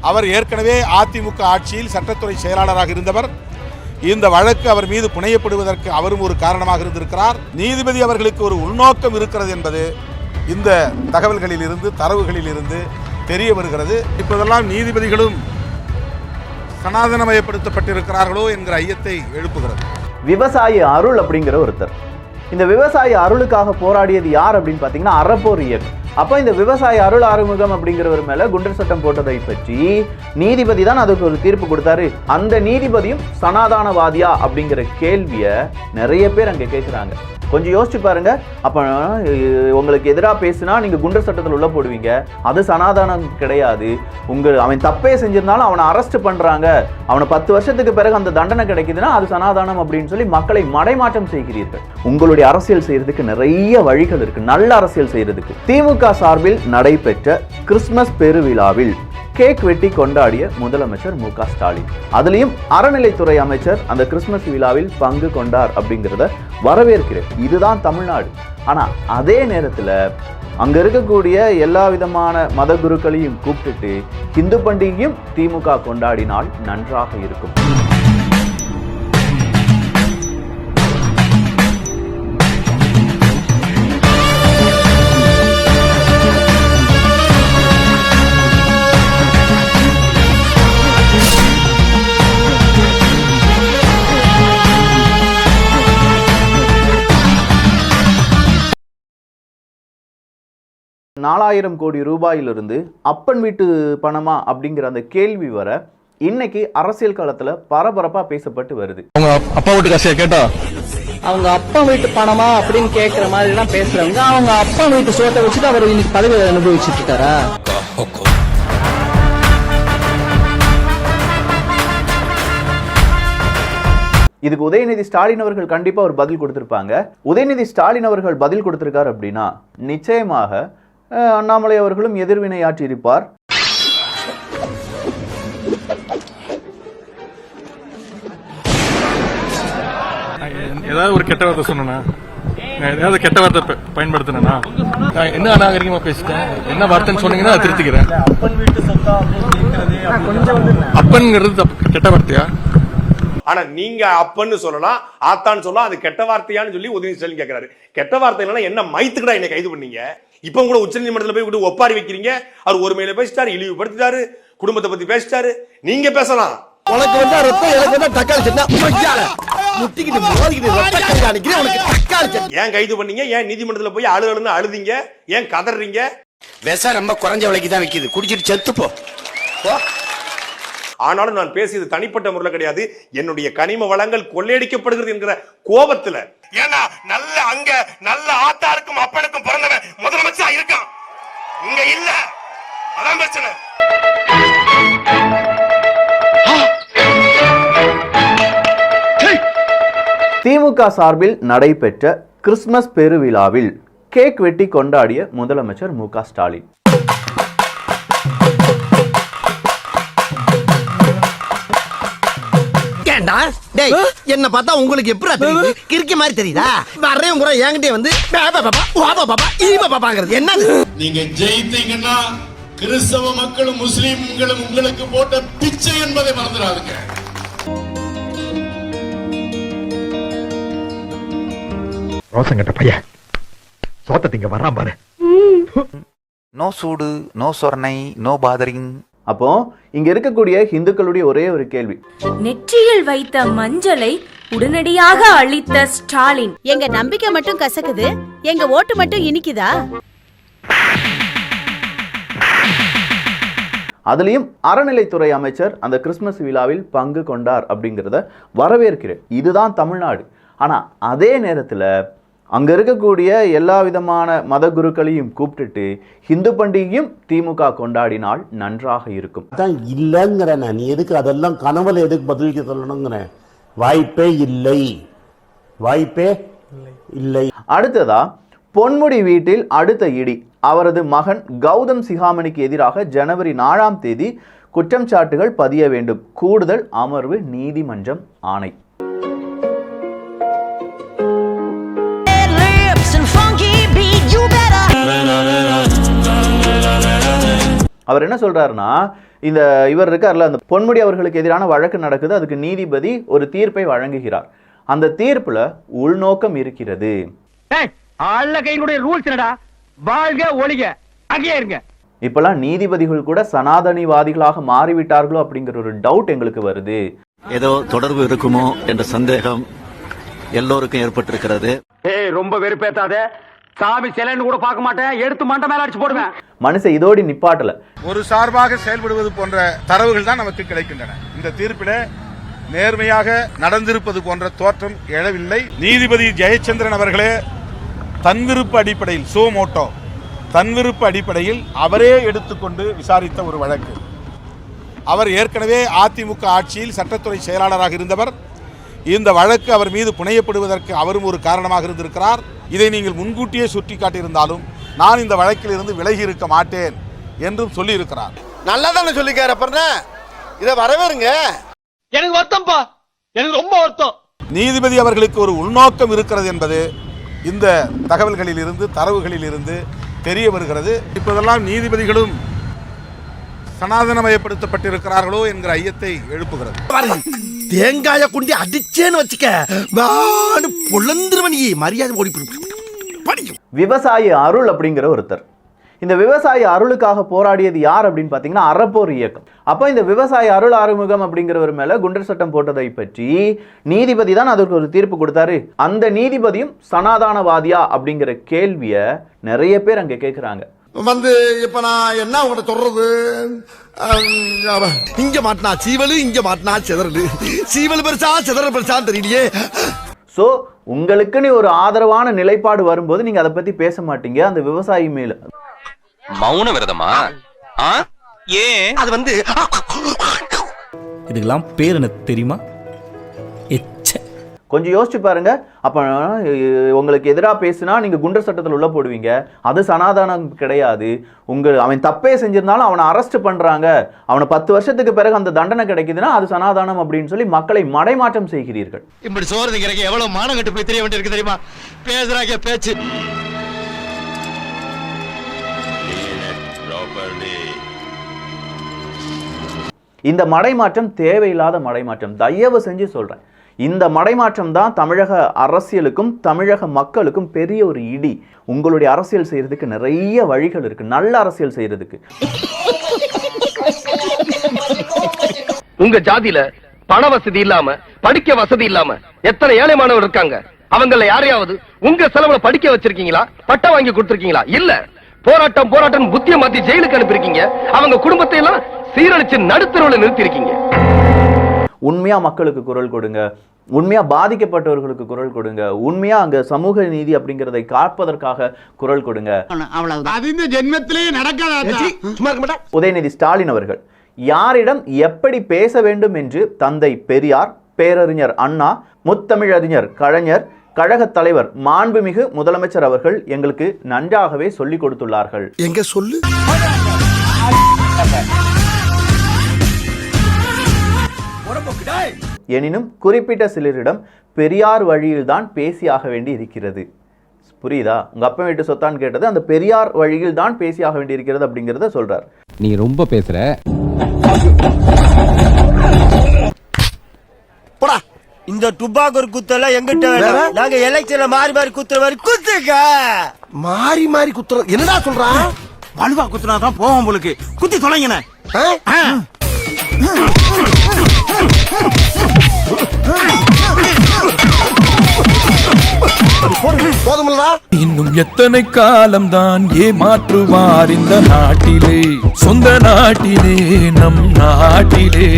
அவர் ஏற்கனவே அதிமுக ஆட்சியில் சட்டத்துறை செயலாளராக இருந்தவர். இந்த வழக்கு அவர் மீது புனையப்படுவதற்கு அவரும் ஒரு காரணமாக இருந்திருக்கிறார். நீதிபதி அவர்களுக்கு ஒரு உள்நோக்கம் இருக்கிறது என்பது இந்த தகவல்களில் இருந்து தரவுகளில் இருந்து தெரிய வருகிறது. இப்போதெல்லாம் நீதிபதிகளும் சனாதனமயப்படுத்தப்பட்டிருக்கிறார்களோ என்கிற ஐயத்தை எழுப்புகிறது. விவசாயி அருள் அப்படிங்கிற ஒருத்தர், இந்த விவசாயி அருளுக்காக போராடியது யார் அப்படின்னு பார்த்தீங்கன்னா அறப்போர் இயக்கம். அப்போ இந்த விவசாயி அருள் ஆறுமுகம் அப்படிங்கிறவர் மேல குண்டர் சட்டம் போட்டதை பற்றி நீதிபதி தான் அதுக்கு ஒரு தீர்ப்பு கொடுத்தாரு. அந்த நீதிபதியும் சனாதானவாதியா அப்படிங்கிற கேள்வியை நிறைய பேர் அங்கே கேட்குறாங்க. கொஞ்சம் யோசிச்சு பாருங்க. அப்போ உங்களுக்கு எதிராக பேசினா நீங்க குண்டர் சட்டத்தில் உள்ள போடுவீங்க, அது சனாதானம் கிடையாது. அவன் தப்பே செஞ்சிருந்தாலும் அவனை அரெஸ்ட் பண்றாங்க, அவனை 10 வருஷத்துக்கு பிறகு அந்த தண்டனை கிடைக்குதுன்னா அது சனாதானம் அப்படின்னு சொல்லி மக்களை மடைமாற்றம் செய்கிறீர்கள். உங்களுடைய அரசியல் செய்யறதுக்கு நிறைய வழிகள் இருக்கு, நல்ல அரசியல் செய்யறதுக்கு. திமுக சார்பில் நடைபெற்ற கிறிஸ்துமஸ் பெருவிழாவில் கேக் வெட்டி கொண்டாடிய முதலமைச்சர் மு.க. ஸ்டாலின், அதுலயும் அறநிலைத்துறை அமைச்சர் அந்த கிறிஸ்துமஸ் விழாவில் பங்கு கொண்டார் அப்படிங்கிறத வரவேற்கிறேன். இதுதான் தமிழ்நாடு. ஆனா அதே நேரத்துல அங்க இருக்கக்கூடிய எல்லா விதமான மத குருக்களையும் கூப்பிட்டுட்டு இந்து பண்டிகையும் திமுக கொண்டாடினால் நன்றாக இருக்கும். $4000 கோடி ரூபாயிலிருந்து அப்பன் வீட்டு பணமா அப்படிங்கிற அந்த கேள்வி வர இன்னைக்கு அரசியல் காலத்துல பரபரப்பா பேசப்பட்டு வருது. அவங்க அப்பா வீட்டு காசையா கேட்டா, அவங்க அப்பா வீட்டு பணமா அப்படின்னு கேட்கிற மாதிரி எல்லாம் பேசுறவங்க அவங்க அப்பா வீட்டு சோத்தை வச்சுட்டு அவர் இன்னைக்கு பதவி அனுபவிச்சுட்டு இருக்காரா? இதுக்கு உதயநிதி ஸ்டாலின் அவர்கள் கண்டிப்பா ஒரு பதில் கொடுத்திருப்பாங்க. உதயநிதி ஸ்டாலின் அவர்கள் பதில் கொடுத்திருக்காரு அப்படின்னா நிச்சயமாக அண்ணாமலை அவர்களும் எதிர்வினையாற்றி இருப்பார். ஏதாவது ஒரு கெட்ட வார்த்தை சொன்னா, ஏதாவது கெட்ட வார்த்தை பயன்படுத்தினா என்ன அநாகரிகமா பேசிட்டேன், என்ன வார்த்தைன்னு சொன்னீங்கன்னா திருத்திக்கிறேன். அப்பன்ங்கிறது கெட்ட வார்த்தையா? ஆனா நீங்க அப்பன்னு சொல்லலாம், ஆத்தான்னு சொல்லலாம், அது கெட்ட வார்த்தையான்னு சொல்லி உதயநிதி ஸ்டாலின் கேட்கிறாரு. கெட்ட வார்த்தை என்ன மைத்துக்கடா என்ன கைது பண்ணீங்க? இப்ப கூட உச்சநீதிமன்றத்தில் போய் விட்டு ஒப்பாரி வைக்கிறீங்க. அவர் ஒரு மேல பேசிட்டாரு, இழிவுபடுத்திட்டாரு, குடும்பத்தை பத்தி பேசிட்டாரு. நீங்க பேசலாம். உனக்கு வந்தா ரத்தம், எனக்கு வந்தா தக்காளி சட்னி. முட்டிக்கிட்டு மோதிக்கிட்டு ரத்த கை காணிக்கிறேன். உனக்கு தக்காளி சட்னி ஏன் கைது பண்ணீங்க? ஏன் நீதிமன்றத்தில் போய் அழுதுன்னு அழுதீங்க? ஏன் கதறீங்க? விஷம் ரொம்ப குறைஞ்ச விலைக்கு தான் விக்குது, குடிச்சிட்டு செத்து போ. ஆனாலும் நான் பேசியது தனிப்பட்ட முறையில் கிடையாது. என்னுடைய கனிம வளங்கள் கொள்ளையடிக்கப்படுகிறது என்கிற கோபத்துல. ஏன்னா நல்ல அங்க நல்ல ஆத்தாருக்கும் அப்பனுக்கும் பிறந்தவன் முதலமைச்சர் இருக்கான், இங்க இல்ல. அதான் பிரச்சனை. திமுக சார்பில் நடைபெற்ற கிறிஸ்துமஸ் பெருவிழாவில் கேக் வெட்டி கொண்டாடிய முதலமைச்சர் மு.க. ஸ்டாலின். என்ன பார்த்தா உங்களுக்கு எப்படி தெரியுது? கிறுக்கி மாதிரி தெரியுதா? வர்றேன் முறை என்கிட்டே வந்து என்னது? நீங்க ஜெயித்தீங்கன்னா கிறிஸ்தவ மக்களும் முஸ்லிம்களும் உங்களுக்கு போட்ட பிச்சை என்பதை மறந்துடாதுங்க. ரோசங்கட்ட பையன் சோத்தத்திங்க வர்றான் பாரு. நோ சூடு, நோ சொர்ணை, நோ பாதரிங். அப்போ இங்க இருக்கக்கூடிய இந்துக்களுடைய ஒரே ஒரு கேள்வி, நெற்றியில் வைத்த மஞ்சளை உடனடியாக அளித்த ஸ்டாலின். எங்க நம்பிக்கை மட்டும் கசக்குது, எங்க ஓட்டு மட்டும் இனிக்குதா? அதுலயும் அறநிலைத்துறை அமைச்சர் அந்த கிறிஸ்துமஸ் விழாவில் பங்கு கொண்டார் அப்படிங்கிறத வரவேற்கிறேன். இதுதான் தமிழ்நாடு. ஆனா அதே நேரத்துல அங்க இருக்கக்கூடிய எல்லா விதமான மத குருக்களையும் கூப்பிட்டுட்டு இந்து பண்டிகையும் திமுக கொண்டாடினால் நன்றாக இருக்கும். இல்லங்கிற நீ எதுக்கு அதெல்லாம் கனவுல எதுக்கு பதிலுக்கு சொல்லணுங்கிற வாய்ப்பே இல்லை, வாய்ப்பே இல்லை. அடுத்ததா பொன்முடி வீட்டில் அடுத்த இடி. அவரது மகன் கௌதம் சிகாமணிக்கு எதிராக ஜனவரி 4ஆம் தேதி குற்றம் சாட்டுகள் பதிய வேண்டும். கூடுதல் அமர்வு நீதிமன்றம் ஆணை. அவர் என்ன சொல்றாருன்னா, இந்த இவர் இருக்கார்ல, அந்த பொன்முடி அவர்களுக்கு எதிரான வழக்கு நடக்குது. அதுக்கு நீதிபதி ஒரு தீர்ப்பை வழங்குகிறார். அந்த தீர்ப்புல உள்நோக்கம் இருக்கிறது. இப்பெல்லாம் நீதிபதிகள் கூட சனாதனிவாதிகளாக மாறிவிட்டார்களோ அப்படிங்கிற ஒரு டவுட் எங்களுக்கு வருது. ஏதோ தொடர்பு இருக்குமோ என்ற சந்தேகம் எல்லோருக்கும் ஏற்பட்டிருக்கிறது. ரொம்ப வெறுப்பேத்தாத, சாமி சிலைன்னு கூட பார்க்க மாட்டேன், எடுத்து மண்டை மேல அடிச்சு போடுவேன். மனுஷன் இதோடி நிப்பாட்டல, ஒரு சார்பாக செயல்படுவது போன்ற தரவுகள் தான் நமக்கு கிடைக்கின்றன. இந்த தீர்ப்பில நேர்மையாக நடந்திருப்பது போன்ற தோற்றம் எழவில்லை. நீதிபதி ஜெயச்சந்திரன் அவர்களே தன்விருப்பு அடிப்படையில் சோமோட்டோ தன்விருப்பு அடிப்படையில் அவரே எடுத்துக்கொண்டு விசாரித்த ஒரு வழக்கு. அவர் ஏற்கனவே அதிமுக ஆட்சியில் சட்டத்துறை செயலாளராக இருந்தவர். இந்த வழக்கு அவர் மீது புனையப்படுவதற்கு அவரும் ஒரு காரணமாக இருந்திருக்கிறார். இதை நீங்கள் முன்கூட்டியே சுட்டி காட்டியிருந்தாலும் நான் இந்த வழக்கில் இருந்து விலகி இருக்க மாட்டேன் என்றும் சொல்லி இருக்கிறார். நல்லா தானே சொல்லிக்கார இதை வரவேறுங்க. எனக்கு வருத்தம்ப்பா, எனக்கு ரொம்ப வருத்தம். நீதிபதி அவர்களுக்கு ஒரு உள்நோக்கம் இருக்கிறது என்பது இந்த தகவல்களில் இருந்து தரவுகளில் இருந்து தெரிய வருகிறது. இப்போதெல்லாம் நீதிபதிகளும் சனாதனமயப்படுத்தப்பட்டிருக்கிறார்களோ என்கிற ஐயத்தை எழுப்புகிறது. தேங்காய குண்டி அடிச்சேன்னு வச்சுக்க பொழந்துருவன் மரியாதை ஓடி படிக்கும். விவசாயி அருள் அப்படிங்கிற ஒருத்தர். இந்த விவசாயி அருளுக்காக போராடியது யார் அப்படின்னு பார்த்தீங்கன்னா அறப்போர் இயக்கம். அப்போ இந்த விவசாயி அருள் ஆறுமுகம் அப்படிங்கிறவர் மேல குண்டர் சட்டம் போட்டதை பற்றி நீதிபதி தான் அதற்கு ஒரு தீர்ப்பு கொடுத்தாரு. அந்த நீதிபதியும் சனாதானவாதியா அப்படிங்கிற கேள்வியை நிறைய பேர் அங்க கேட்கிறாங்க. இப்ப நான் என்ன உங்கள்ட்ட சொல்றது, இங்க மாட்டினா சீவலு, இங்க மாட்டினா சிதறலு, சீவல் பெருசா சிதறல் பெருசான்னு தெரியலையே. சோ உங்களுக்குன்னு ஒரு ஆதரவான நிலைப்பாடு வரும்போது நீங்க அதை பத்தி பேச மாட்டீங்க. அந்த விவசாயி மேல மௌன விரதமா? ஏன்? அது இதுக்கெல்லாம் பேர் என்ன தெரியுமா? கொஞ்சம் யோசிச்சு பாருங்க. அப்ப உங்களுக்கு எதிராக பேசினா நீங்க குண்டர் சட்டத்தில் உள்ள போடுவீங்க. அது சனாதானம் கிடையாது. அவன் தப்பே செஞ்சிருந்தாலும் அவனை அரெஸ்ட் பண்றாங்க, அவனை 10 வருஷத்துக்கு பிறகு அந்த தண்டனை கிடைக்குதுன்னா அது சனாதானம் அப்படின்னு சொல்லி மக்களை மடைமாற்றம் செய்கிறீர்கள். இப்படி சோறு கிடைக்க எவ்வளவு மானம் கட்டு போய் தெரிய வேண்டியிருக்கு தெரியுமா? பேசுறாங்க பேச்சு. இந்த மடைமாற்றம் தேவையில்லாத மடைமாற்றம். தயவு செஞ்சு சொல்றேன், இந்த மடைமாற்றம் தான் தமிழக அரசியலுக்கும் தமிழக மக்களுக்கும் பெரிய ஒரு இடி. உங்களுடைய அரசியல் செய்யறதுக்கு நிறைய வழிகள் இருக்கு, நல்ல அரசியல் செய்யறதுக்கு. உங்க ஜாதியில பண வசதி இல்லாம, படிக்க வசதி இல்லாம எத்தனை ஏழை மாணவர் இருக்காங்க. அவங்கள யாரையாவது உங்க செலவுல படிக்க வச்சிருக்கீங்களா? பட்டம் வாங்கி கொடுத்திருக்கீங்களா? இல்ல. போராட்டம் போராட்டம் புத்திய மாத்தி ஜெயிலுக்கு அனுப்பியிருக்கீங்க. அவங்க குடும்பத்தை எல்லாம் சீரழிச்சு நடுத்தரவுல நிறுத்தி இருக்கீங்க. உண்மையா மக்களுக்கு குரல் கொடுங்க, உண்மையா பாதிக்கப்பட்டவர்களுக்கு குரல் கொடுங்க, உண்மையா அங்க சமூக நீதி அப்படிங்கறதை காப்பதற்காக குரல் கொடுங்க. உதயநிதி ஸ்டாலின் அவர்கள் யாரிடம் எப்படி பேச வேண்டும் என்று தந்தை பெரியார், பேரறிஞர் அண்ணா, முத்தமிழறிஞர் கலைஞர், கழக தலைவர் மாண்புமிகு முதலமைச்சர் அவர்கள் எங்களுக்கு நன்றாகவே சொல்லிக் கொடுத்துள்ளார்கள். எங்க சொல்லு. எனினும் குறிப்பிட்ட சிலரிடம் பெரியார் வழியில்தான் பேசியாக வேண்டி இருக்கிறது. புரியுதா? உங்க அப்பா வீட்டு சொத்தான்னு கேட்டது அந்த பெரியார் வழியில் தான் பேசியாக வேண்டி இருக்கிறது அப்படிங்கறத சொல்றார். நீ ரொம்ப பேசுற. போடா, இந்த டுபாக்கோ குத்தெல்லாம் எங்கிட்ட வேணும். நாங்க எலெக்ஷன்ல மாறி மாறி குத்துற மாதிரி குத்துங்க. மாறி மாறி குத்துற என்னடா சொல்றான்? வலுவா குத்துனாதான் போவோம் உங்களுக்கு. குத்தி தொலைங்கன. இன்னும் எத்தனை காலம்தான் ஏமாற்றுவார் இந்த நாட்டிலே, சொந்த நாட்டிலே, நம் நாட்டிலே.